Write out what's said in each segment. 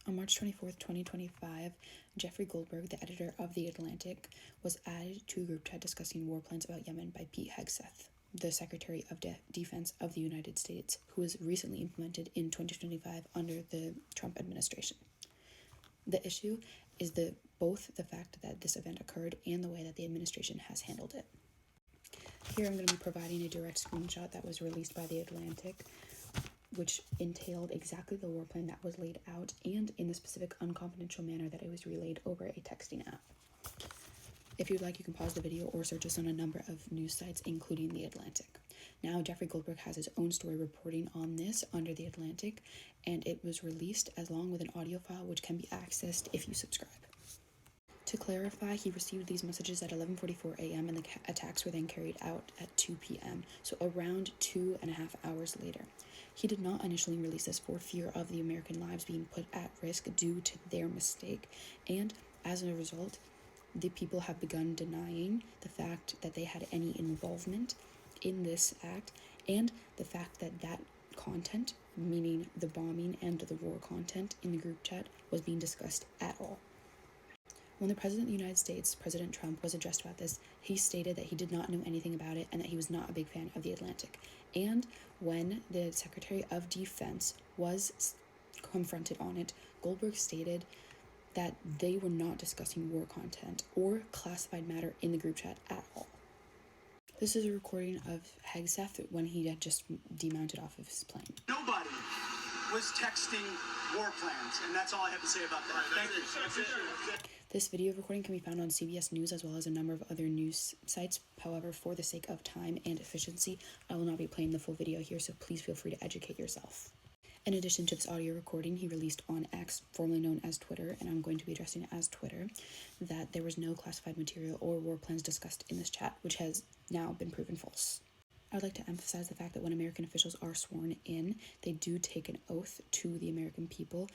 On March 24th, 2025, Jeffrey Goldberg, the editor of The Atlantic, was added to a group chat discussing war plans about Yemen by Pete Hegseth, the Secretary of Defense of the United States, who was recently implemented in 2025 under the Trump administration. The issue is both the fact that this event occurred and the way that the administration has handled it. Here I'm going to be providing a direct screenshot that was released by The Atlantic, which entailed exactly the war plan that was laid out and in the specific unconfidential manner that it was relayed over a texting app. If you'd like, you can pause the video or search us on a number of news sites, including The Atlantic. Now, Jeffrey Goldberg has his own story reporting on this under The Atlantic, and it was released along with an audio file which can be accessed if you subscribe. To clarify, he received these messages at 11:44 a.m. and the attacks were then carried out at 2 p.m., so around 2.5 hours later. He did not initially release this for fear of the American lives being put at risk due to their mistake, and as a result, the people have begun denying the fact that they had any involvement in this act, and the fact that that content, meaning the bombing and the war content in the group chat, was being discussed at all. When the President of the United States, President Trump, was addressed about this, he stated that he did not know anything about it and that he was not a big fan of The Atlantic. And when the Secretary of Defense was confronted on it, Goldberg stated that they were not discussing war content or classified matter in the group chat at all. This is a recording of Hegseth when he had just demounted off of his plane. Nobody was texting war plans, and that's all I have to say about that. Thank you. This video recording can be found on CBS News as well as a number of other news sites. However, for the sake of time and efficiency, I will not be playing the full video here, so please feel free to educate yourself. In addition to this audio recording, he released on X, formerly known as Twitter, and I'm going to be addressing it as Twitter, that there was no classified material or war plans discussed in this chat, which has now been proven false. I would like to emphasize the fact that when American officials are sworn in, they do take an oath to the American people,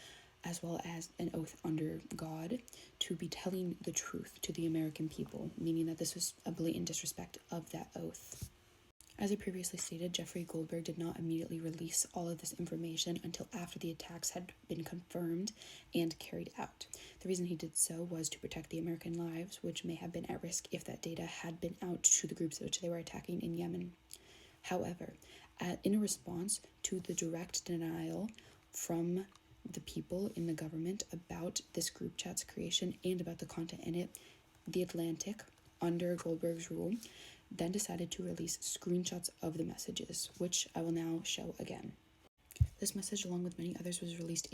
as well as an oath under God, to be telling the truth to the American people, meaning that this was a blatant disrespect of that oath. As I previously stated, Jeffrey Goldberg did not immediately release all of this information until after the attacks had been confirmed and carried out. The reason he did so was to protect the American lives, which may have been at risk if that data had been out to the groups which they were attacking in Yemen. However, in a response to the direct denial from the people in the government about this group chat's creation and about the content in it, The Atlantic, under Goldberg's rule, then decided to release screenshots of the messages, which I will now show again. This message, along with many others, was released